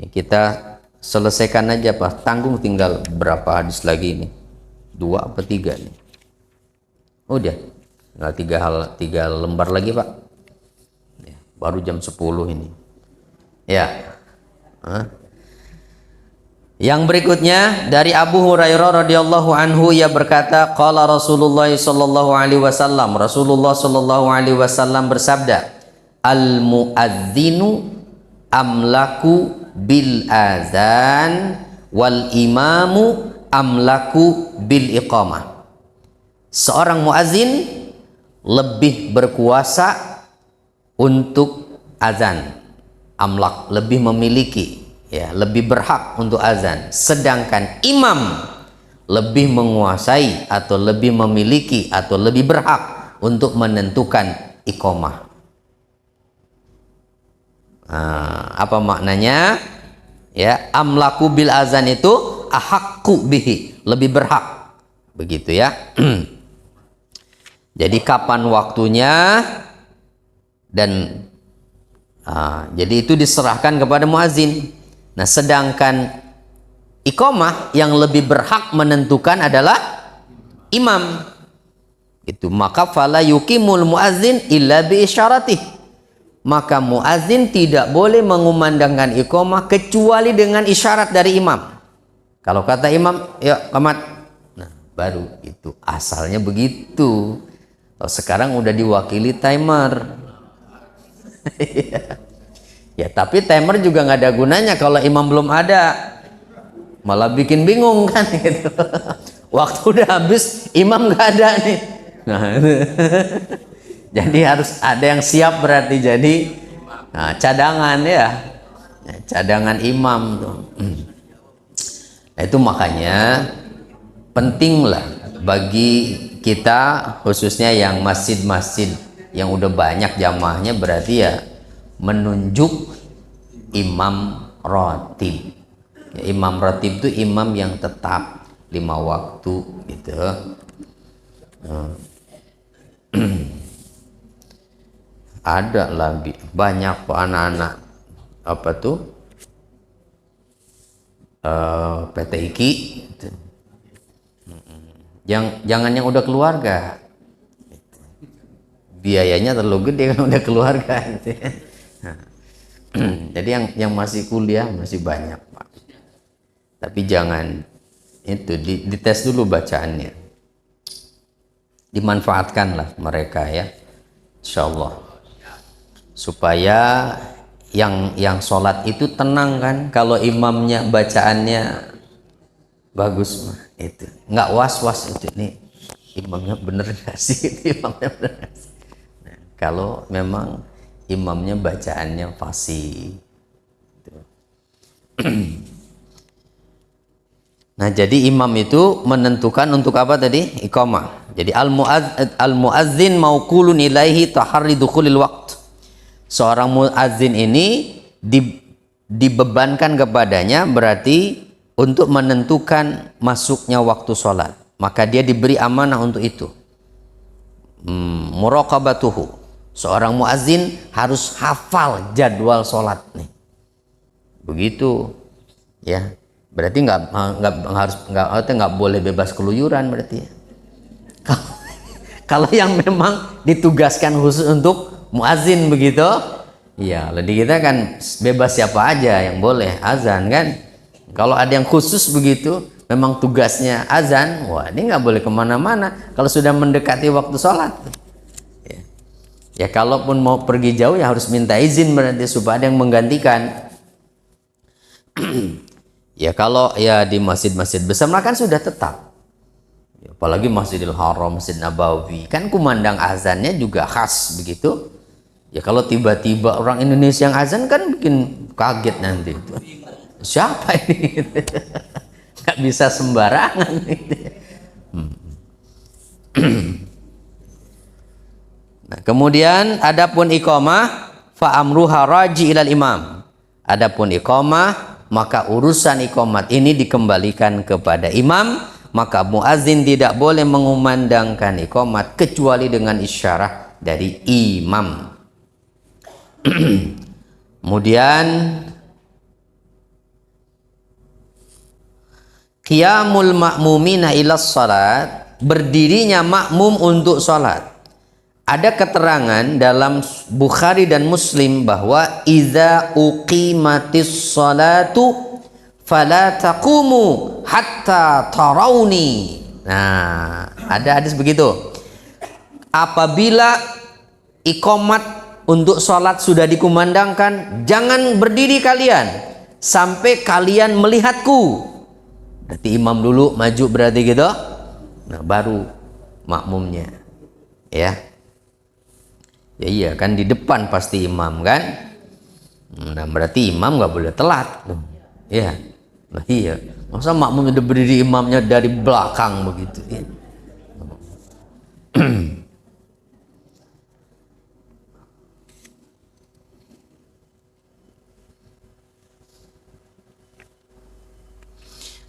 kita selesaikan aja Pak, tanggung tinggal berapa hadis lagi ini, 2 apa 3 nih? Udah, tinggal 3 lembar lagi Pak, ya, baru jam 10 ini ya. Yang berikutnya dari Abu Hurairah radhiyallahu anhu, ia berkata, qala Rasulullah sallallahu alaihi wasallam, Rasulullah sallallahu alaihi wasallam bersabda, al muadzinu amlaku bil azan wal imamu amlaku bil iqamah. Seorang muazin lebih berkuasa untuk azan, amlak, lebih memiliki, ya, lebih berhak untuk azan, sedangkan imam lebih menguasai atau lebih memiliki atau lebih berhak untuk menentukan iqamah. Apa maknanya? Ya, amlaku bil azan itu ahakku bihi, lebih berhak, begitu ya. Jadi kapan waktunya, dan jadi itu diserahkan kepada muazin. Nah, sedangkan iqamah yang lebih berhak menentukan adalah imam. Itu maka fala yuqimul muazin illa bi isyaratih. Maka muazin tidak boleh mengumandangkan iqamah kecuali dengan isyarat dari imam. Kalau kata imam, ya qamat. Nah, baru itu asalnya begitu. Kalau sekarang udah diwakili timer. Ya, tapi timer juga nggak ada gunanya kalau imam belum ada. Malah bikin bingung kan gitu. Waktu udah habis, imam nggak ada nih. Nah, jadi harus ada yang siap berarti, jadi cadangan ya, cadangan imam tuh. Nah, itu makanya pentinglah bagi kita, khususnya yang masjid-masjid yang udah banyak jamaahnya, berarti ya menunjuk imam rotib. Ya, imam rotib itu imam yang tetap 5 waktu gitu. Ada lagi banyak anak-anak apa tuh PTIQ gitu. Jangan yang udah keluarga, biayanya terlalu gede kan udah keluarga gitu. Jadi yang masih kuliah masih banyak Pak, tapi jangan itu dites dulu bacaannya, dimanfaatkanlah mereka ya, insyaallah, supaya yang sholat itu tenang kan. Kalau imamnya bacaannya bagus mah itu nggak was-was, itu nih imamnya bener gak sih, imamnya bener gak sih? Nah, kalau memang imamnya bacaannya fasih gitu. Nah, jadi imam itu menentukan untuk apa tadi? Iqamah. Jadi al-muazzin mauqulun ilaihi taharri dukhulil waqt. Seorang muazzin ini dibebankan kepadanya berarti untuk menentukan masuknya waktu sholat. Maka dia diberi amanah untuk itu. Muraqabatuhu. Seorang muazzin harus hafal jadwal sholat nih. Begitu ya. Berarti nggak boleh bebas keluyuran berarti ya. Kalau yang memang ditugaskan khusus untuk muazin begitu, ya lebih kita kan bebas siapa aja yang boleh azan kan. Kalau ada yang khusus begitu, memang tugasnya azan, wah ini nggak boleh kemana-mana kalau sudah mendekati waktu sholat. Ya kalaupun mau pergi jauh ya harus minta izin berarti supaya ada yang menggantikan. Ya kalau ya di masjid-masjid besar kan sudah tetap. Ya, apalagi Masjidil Haram, Masjid Nabawi, kan kumandang azannya juga khas begitu. Ya kalau tiba-tiba orang Indonesia yang azan kan bikin kaget nanti. Siapa ini? Nggak bisa sembarangan. Nah, kemudian adapun iqamah fa amruha raji ilal imam. Adapun iqamah, maka urusan iqamat ini dikembalikan kepada imam, maka muazin tidak boleh mengumandangkan iqamat kecuali dengan isyarah dari imam. Kemudian qiyamul ma'mumina ilas salat, berdirinya makmum untuk salat. Ada keterangan dalam Bukhari dan Muslim bahwa iza uqimatis salatu fala taqumu hatta tarawni. Nah, ada hadis begitu. Apabila iqamat untuk sholat sudah dikumandangkan, jangan berdiri kalian sampai kalian melihatku. Berarti imam dulu maju berarti gitu. Nah, baru makmumnya. Ya. Ya iya kan di depan pasti imam kan. Nah, berarti imam nggak boleh telat tuh. Ya, nah, iya. Masa makmum udah berdiri imamnya dari belakang begitu? Ya.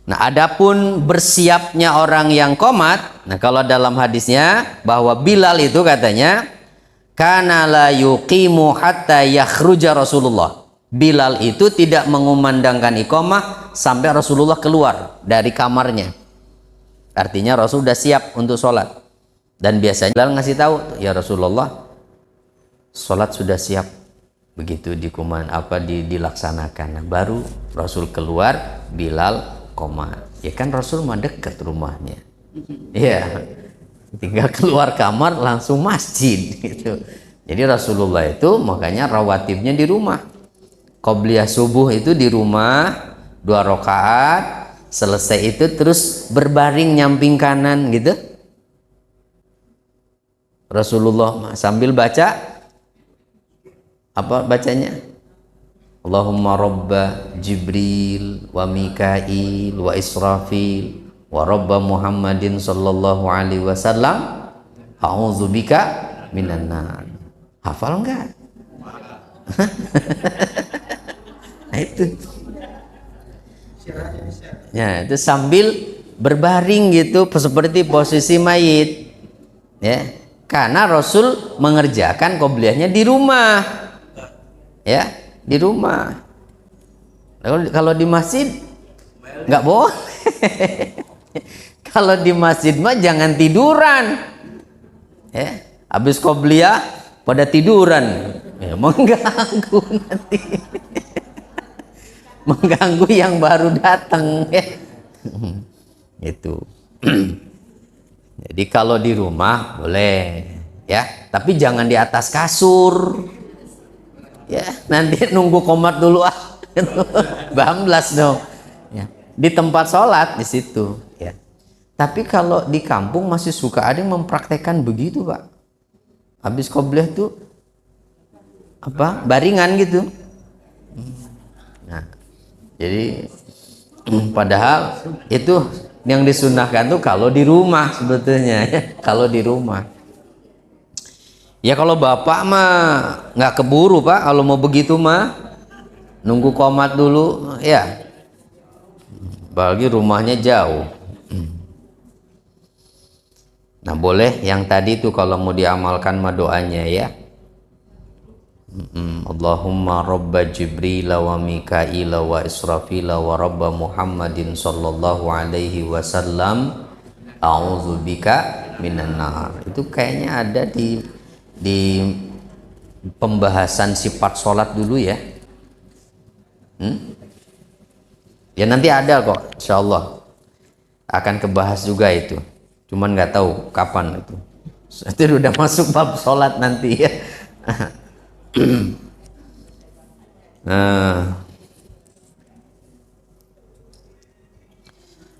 Nah, adapun bersiapnya orang yang qomat, nah kalau dalam hadisnya bahwa Bilal itu katanya kana la yuqimu hatta yakhruja Rasulullah. Bilal itu tidak mengumandangkan iqamah sampai Rasulullah keluar dari kamarnya. Artinya Rasul sudah siap untuk sholat. Dan biasanya Bilal ngasih tahu, ya Rasulullah, sholat sudah siap. Begitu dilaksanakan. Nah, baru Rasul keluar, Bilal qomat. Ya kan Rasul mah dekat rumahnya. Iya. Tinggal keluar kamar langsung masjid gitu. Jadi Rasulullah itu makanya rawatibnya di rumah. Qobliyah subuh itu di rumah 2 rakaat, selesai itu terus berbaring nyamping kanan gitu. Rasulullah sambil baca apa bacanya? Allahumma robba Jibril wa Mikail wa Israfil wa robba Muhammadin sallallahu alaihi wasallam a'udzubika minan nar. Hafal enggak? Nah, itu. Ya, itu sambil berbaring gitu seperti posisi mayit. Ya, karena Rasul mengerjakan qobliyahnya di rumah. Ya, di rumah. Kalau di masjid nggak boleh. Kalau di masjid mah jangan tiduran. Ya, habis qobliyah pada tiduran. Ya, mengganggu nanti. Mengganggu yang baru datang. Ya. Itu. Jadi kalau di rumah boleh, ya, tapi jangan di atas kasur. Ya, nanti nunggu qomat dulu ah. Bablas dong. Ya, di tempat sholat di situ, ya. Tapi kalau di kampung masih suka ada yang mempraktekkan begitu, Pak. Habis qobliyah tuh apa? Baringan gitu. Nah, jadi padahal itu yang disunahkan tuh kalau di rumah sebetulnya, ya. Kalau di rumah. Ya kalau bapak mah nggak keburu Pak, kalau mau begitu mah nunggu qomat dulu, ya. Bagi rumahnya jauh. Nah boleh yang tadi tuh kalau mau diamalkan mah doanya ya. Allahumma robba Jibril wa Mikail wa Israfil wa robba Muhammadin sallallahu alaihi wasallam a'udzubika minan nar. Itu kayaknya ada di pembahasan sifat sholat dulu ya. Ya nanti ada kok, insya Allah akan kebahas juga itu. Cuman nggak tahu kapan itu. Itu udah masuk bab sholat nanti ya. Nah,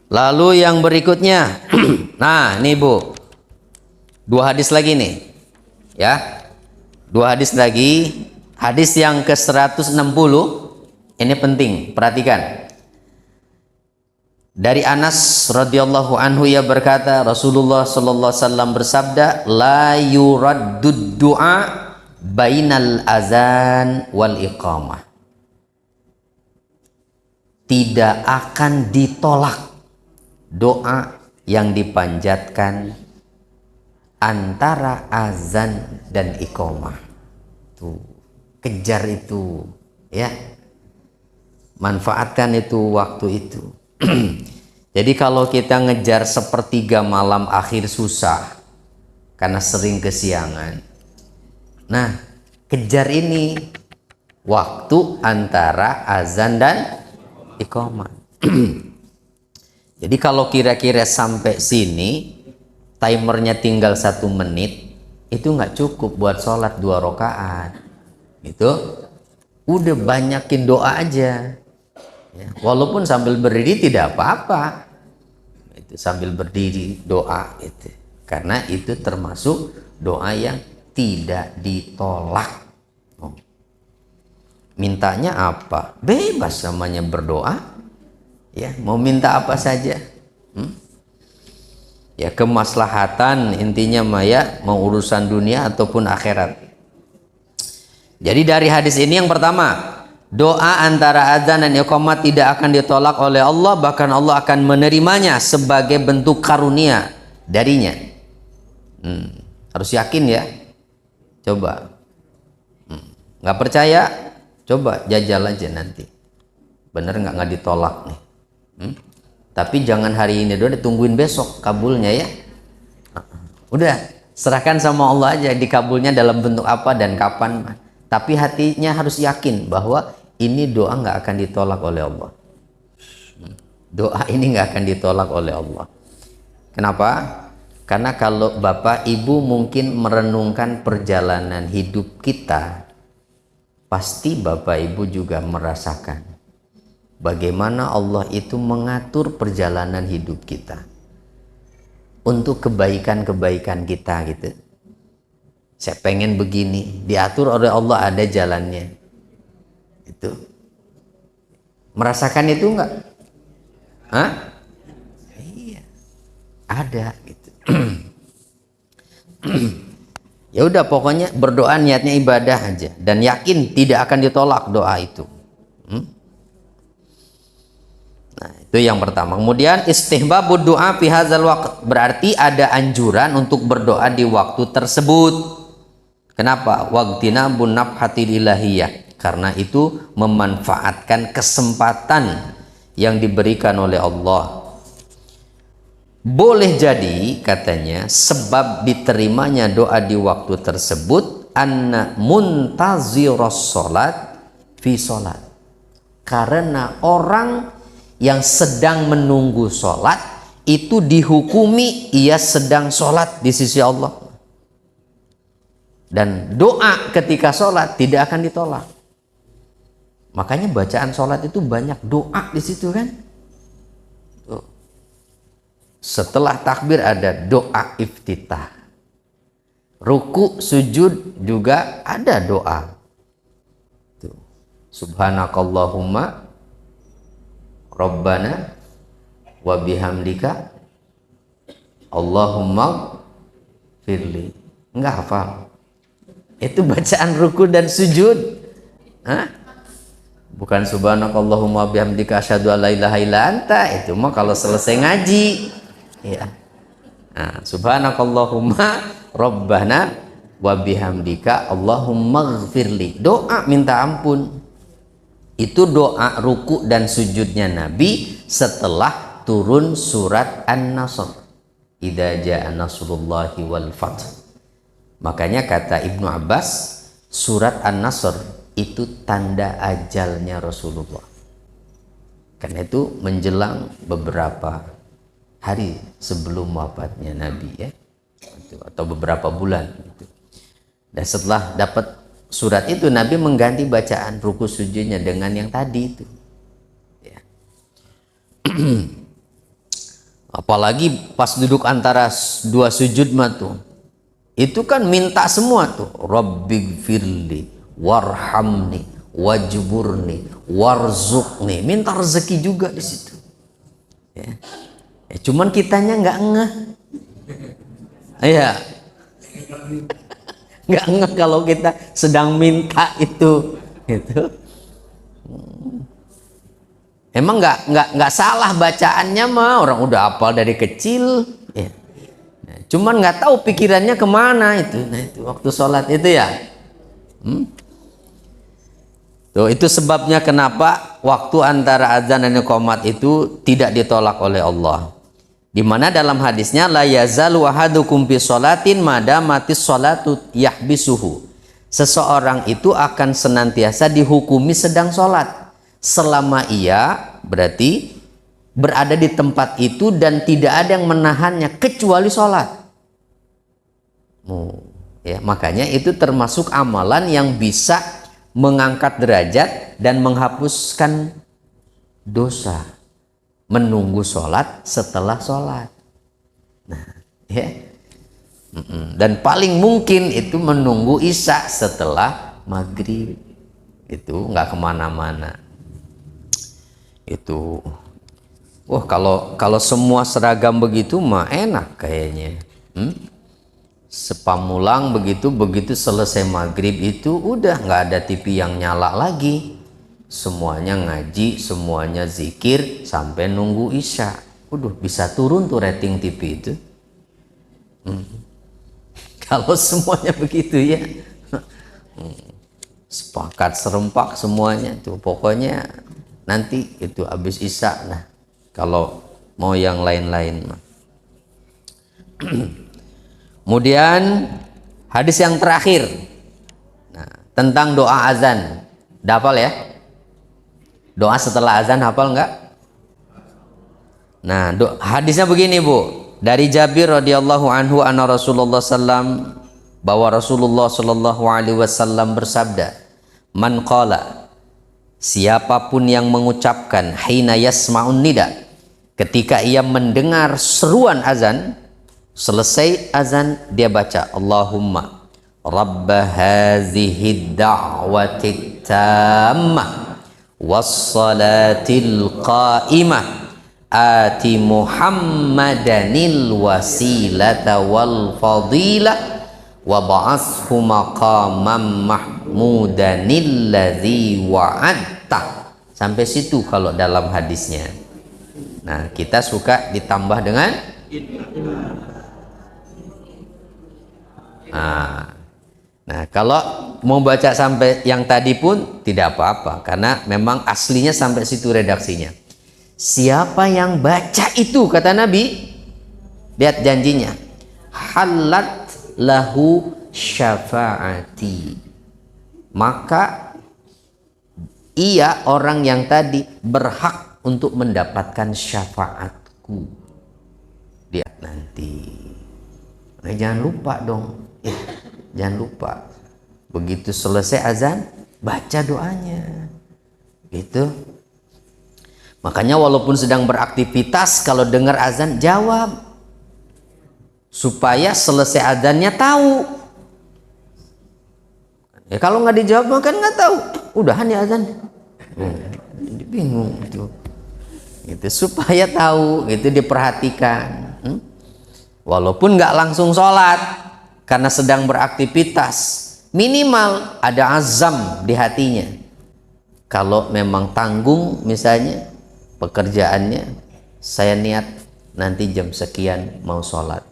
lalu yang berikutnya, nah ini Bu, 2 hadis lagi nih, ya, 2 hadis lagi, hadis yang ke 160, ini penting, perhatikan. Dari Anas radhiyallahu anhu ia berkata, Rasulullah sallallahu alaihi wasallam bersabda, la yuraddud du'a bainal azan wal iqamah. Tidak akan ditolak doa yang dipanjatkan antara azan dan iqamah. Tuh, kejar itu, ya. Manfaatkan itu waktu itu. Jadi kalau kita ngejar sepertiga malam akhir susah karena sering kesiangan. Nah, kejar ini waktu antara azan dan iqamah. Jadi kalau kira-kira sampai sini timernya tinggal 1 menit, itu nggak cukup buat sholat 2 rakaat. Itu udah banyakin doa aja. Ya, walaupun sambil berdiri tidak apa-apa, itu sambil berdiri doa itu, karena itu termasuk doa yang tidak ditolak. mintanya apa? Bebas namanya berdoa. Ya, mau minta apa saja. Ya, kemaslahatan intinya mah ya, mau urusan dunia ataupun akhirat. Jadi dari hadis ini yang pertama, doa antara adzan dan iqamah tidak akan ditolak oleh Allah, bahkan Allah akan menerimanya sebagai bentuk karunia darinya. Harus yakin ya. Coba. Nggak percaya? Coba jajal aja nanti. Bener nggak ditolak nih. Tapi jangan hari ini doang, ditungguin besok kabulnya ya. Udah, serahkan sama Allah aja dikabulnya dalam bentuk apa dan kapan. Tapi hatinya harus yakin bahwa ini doa nggak akan ditolak oleh Allah. Doa ini nggak akan ditolak oleh Allah. Kenapa? Karena kalau Bapak Ibu mungkin merenungkan perjalanan hidup kita, pasti Bapak Ibu juga merasakan bagaimana Allah itu mengatur perjalanan hidup kita untuk kebaikan-kebaikan kita gitu. Saya pengen begini, diatur oleh Allah, ada jalannya. Itu. Merasakan itu enggak? Hah? Iya. Ada gitu. Ya udah, pokoknya berdoa niatnya ibadah aja dan yakin tidak akan ditolak doa itu. Nah, itu yang pertama. Kemudian istihbabud doa fi hadzal waqt, berarti ada anjuran untuk berdoa di waktu tersebut. Kenapa? Waqtinabun nafhatil ilahiyah, karena itu memanfaatkan kesempatan yang diberikan oleh Allah. Boleh jadi katanya sebab diterimanya doa di waktu tersebut anna muntaziros sholat fi sholat, karena orang yang sedang menunggu sholat itu dihukumi ia sedang sholat di sisi Allah, dan doa ketika sholat tidak akan ditolak. Makanya bacaan sholat itu banyak doa di situ kan. Setelah takbir ada doa iftitah, ruku sujud juga ada doa. Tuh. Subhanakallahumma Rabbana wa bihamdika Allahumma firli. Enggak hafal? Itu bacaan ruku dan sujud. Hah? Bukan subhanakallahumma bihamdika asyhadu an la ilaha illa anta. Itu mah kalau selesai ngaji. Ya. Nah, subhanakallahumma rabbana wa bihamdika Allahumma ghfirli. Doa minta ampun. Itu doa ruku dan sujudnya Nabi setelah turun surat An-Nasr. Idza jaa nasrullahi wal fath. Makanya kata Ibnu Abbas, surat An-Nasr itu tanda ajalnya Rasulullah. Karena itu menjelang beberapa hari sebelum wafatnya Nabi ya, atau beberapa bulan gitu. Dan setelah dapat surat itu Nabi mengganti bacaan ruku sujudnya dengan yang tadi itu ya. Apalagi pas duduk antara dua sujud mah tuh, itu kan minta semua tuh, rabbighfirli warhamni wajburni warzuqni, minta rezeki juga di situ ya. Ya, cuman kitanya nggak ngeh, ya nggak ngeh kalau kita sedang minta itu, gitu. Emang nggak salah bacaannya mah, orang udah hafal dari kecil, ya. Nah, cuman nggak tahu pikirannya kemana itu. Nah itu waktu sholat itu ya. Tuh, itu sebabnya kenapa waktu antara azan dan iqamat itu tidak ditolak oleh Allah. Di mana dalam hadisnya la yazalu ahadukum fi sholatin madamatis sholatu yahbisuhu. Seseorang itu akan senantiasa dihukumi sedang sholat selama ia berarti berada di tempat itu dan tidak ada yang menahannya kecuali sholat. Ya, makanya itu termasuk amalan yang bisa mengangkat derajat dan menghapuskan dosa. Menunggu sholat setelah sholat. Nah, ya. Dan paling mungkin itu menunggu isya setelah maghrib. itu nggak kemana-mana. Itu, wah kalau semua seragam begitu mah enak kayaknya. Sepamulang begitu selesai maghrib itu udah nggak ada TV yang nyala lagi, semuanya ngaji, semuanya zikir sampai nunggu isya. Udah bisa turun tuh rating TV itu. Kalau semuanya begitu ya, sepakat serempak semuanya tuh, pokoknya nanti itu habis isya. Nah kalau mau yang lain-lain mah. Kemudian hadis yang terakhir, nah, tentang doa azan. Hafal ya? Doa setelah azan hafal nggak? Nah, hadisnya begini Bu, dari Jabir radhiyallahu anhu anna Rasulullah sallam, bahwa Rasulullah sallallahu alaihi wasallam bersabda, man qala, siapapun yang mengucapkan hina yasma'un nida, ketika ia mendengar seruan azan, selesai azan dia baca Allahumma rabba hazihi da'wati tammah wassalatil qa'imah ati muhammadanil wasilata wal fadilah wa ba'athu maqamam mahmudanil ladzi wa'adta. Sampai situ kalau dalam hadisnya. Nah kita suka ditambah dengan nah kalau mau baca sampai yang tadi pun tidak apa-apa, karena memang aslinya sampai situ redaksinya. Siapa yang baca itu, kata Nabi, lihat janjinya, halat lahu syafaati, maka ia orang yang tadi berhak untuk mendapatkan syafaatku dia nanti. Nah, jangan lupa dong, jangan lupa begitu selesai azan baca doanya gitu. Makanya walaupun sedang beraktivitas, kalau dengar azan jawab, supaya selesai azannya tahu. Ya kalau nggak dijawab kan nggak tahu, udahan ya azan, bingung itu. Itu supaya tahu, itu diperhatikan. Walaupun nggak langsung sholat karena sedang beraktivitas, minimal ada azam di hatinya. Kalau memang tanggung misalnya pekerjaannya, saya niat nanti jam sekian mau sholat,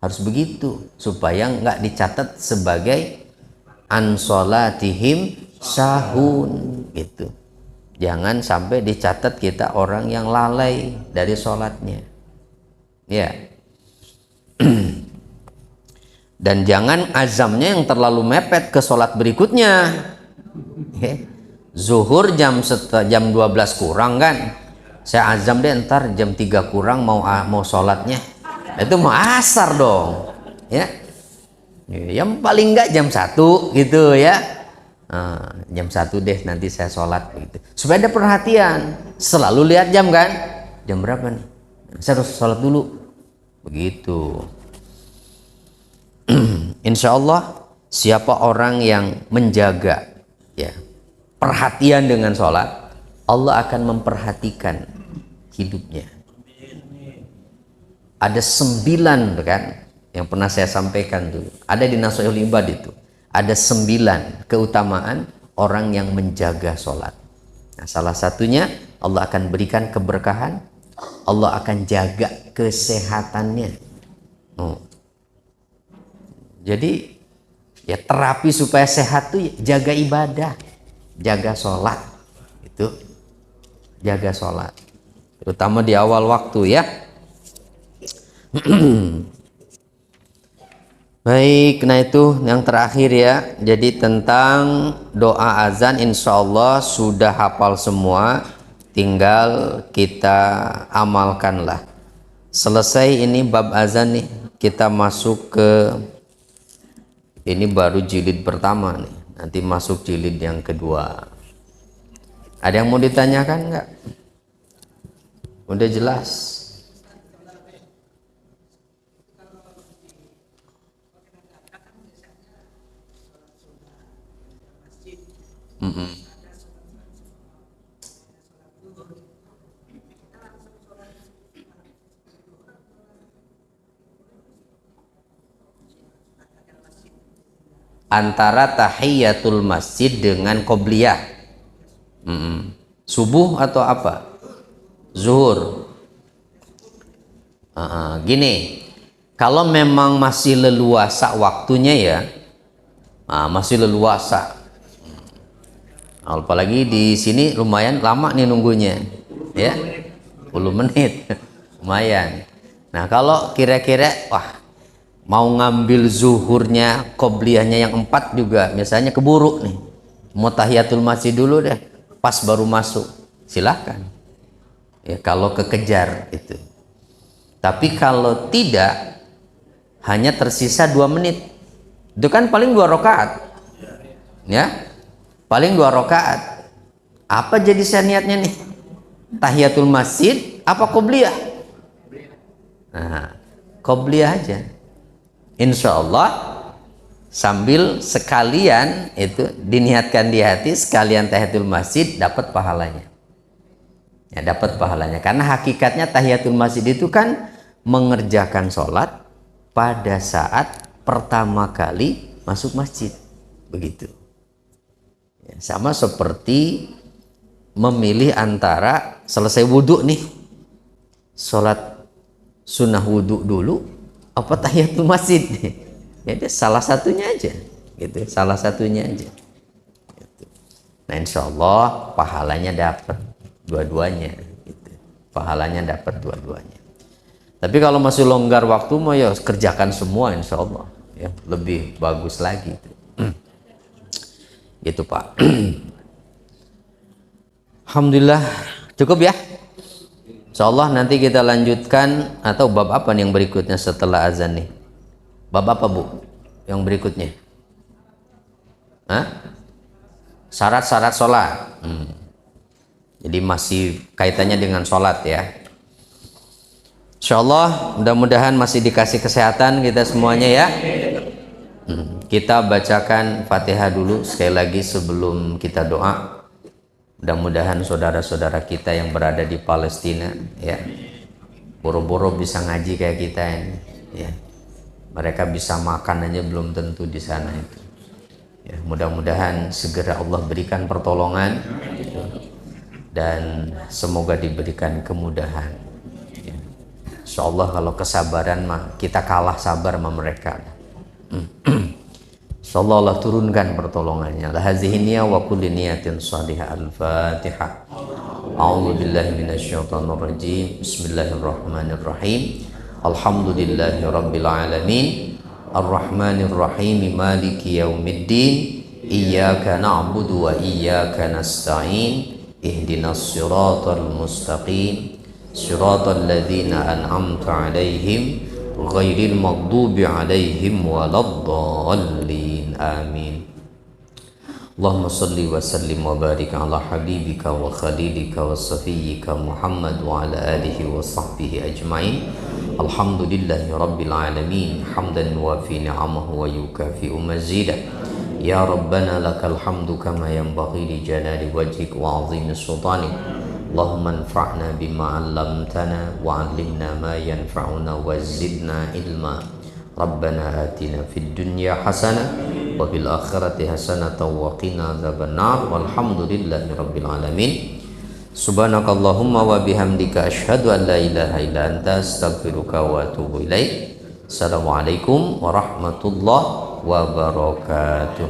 harus begitu supaya nggak dicatat sebagai an sholatihim sahun gitu. Jangan sampai dicatat kita orang yang lalai dari sholatnya ya. Dan jangan azamnya yang terlalu mepet ke sholat berikutnya. Zuhur jam 12 kurang kan, saya azam deh ntar jam 3 kurang mau sholatnya, itu mau asar dong ya. Yang paling enggak jam 1 gitu ya. Jam 1 deh nanti saya sholat gitu, supaya ada perhatian, selalu lihat jam kan, jam berapa nih, saya harus sholat dulu begitu. Insya Allah siapa orang yang menjaga ya perhatian dengan sholat, Allah akan memperhatikan hidupnya. Ada 9 kan yang pernah saya sampaikan tuh, ada di Nasihatul Ibad itu, ada 9 keutamaan orang yang menjaga sholat. Nah, salah satunya Allah akan berikan keberkahan, Allah akan jaga kesehatannya. Jadi ya terapi supaya sehat tuh jaga ibadah, jaga sholat, itu jaga sholat, terutama di awal waktu ya. Baik, nah itu yang terakhir ya. Jadi tentang doa azan insya Allah sudah hafal semua, tinggal kita amalkanlah. Selesai ini bab azan nih, kita masuk ke ini baru jilid pertama nih, nanti masuk jilid yang kedua. Ada yang mau ditanyakan nggak? Udah jelas? Mm-mm. Antara tahiyatul masjid dengan qobliyah. Mm-mm. Subuh atau apa? Zuhur. Gini, kalau memang masih leluasa waktunya ya, masih leluasa. Apalagi di sini lumayan lama nih nunggunya, ya, 10 menit, lumayan. Nah kalau kira-kira, wah, mau ngambil zuhurnya, qobliyahnya yang 4 juga, misalnya keburu nih, mau tahiyatul masjid dulu deh, pas baru masuk, silahkan. Ya kalau kekejar itu. Tapi kalau tidak, hanya tersisa 2 menit, itu kan paling 2 rakaat, ya, paling 2 rakaat. Apa jadi niatnya nih? Tahiyatul masjid apa qobliyah? Nah, qobliyah aja. Insya Allah sambil sekalian itu diniatkan di hati, sekalian tahiyatul masjid, dapat pahalanya. Ya, dapat pahalanya. Karena hakikatnya tahiyatul masjid itu kan mengerjakan sholat pada saat pertama kali masuk masjid, begitu. Ya, sama seperti memilih antara selesai wudhu nih, sholat sunnah wudhu dulu apa tahiyatul masjid nih. Jadi salah satunya aja, gitu. Salah satunya aja. Gitu. Nah, insya Allah pahalanya dapat dua-duanya. Gitu. Pahalanya dapat dua-duanya. Tapi kalau masih longgar waktu mau ya kerjakan semua, insya Allah ya lebih bagus lagi. Gitu Pak. Alhamdulillah cukup ya. Insya Allah nanti kita lanjutkan, atau bab apa nih yang berikutnya setelah azan nih? Bab apa Bu yang berikutnya? Hah? Syarat-syarat sholat. Jadi masih kaitannya dengan sholat ya. Insya Allah mudah-mudahan masih dikasih kesehatan kita semuanya ya. Kita bacakan Fatihah dulu sekali lagi sebelum kita doa. Mudah-mudahan saudara-saudara kita yang berada di Palestina ya, boro-boro bisa ngaji kayak kita ini ya. Mereka bisa makan aja belum tentu di sana itu ya. Mudah-mudahan segera Allah berikan pertolongan dan semoga diberikan kemudahan ya. Insya Allah kalau kesabaran mah kita kalah sabar sama mereka. Insyaallah Allah turunkan pertolongannya. Hadhihi niyya wa kulli niyatin shaliha. Al-Fatihah. A'udzu billahi minasyaitonir rajim. Bismillahirrahmanirrahim. Alhamdulillahi rabbil alamin. Arrahmanir rahim. Maliki yaumiddin. Iyyaka na'budu wa iyyaka nasta'in. Ihdinas siratal mustaqim. Siratal ladzina an'amta 'alaihim ghairil maghdubi 'alaihim waladdallin. Amin. Allahumma salli wa sallim wa barik ala habibika wa khalilika wa safiyyika Muhammad wa ala alihi wa sahbihi ajma'in. Alhamdulillahi rabbil alamin. Hamdan wafi ni'amahu wa yukafi'u mazidah. Ya Rabbana lakal hamdu kama yanbaghi li jalali wajhik wa 'azimi sultanik. Allahumma anfa'na bima 'allamtana wa 'allimna ma yanfa'una wa zidna ilma. Rabbana atina fid dunya hasanah wa fil akhirati hasanatan wa qina adzabannar. Walhamdulillahi rabbil alamin. Subhanakallahumma wa bihamdika asyhadu an la ilaha illa anta astaghfiruka wa atubu ilaik. Assalamualaikum warahmatullahi wabarakatuh.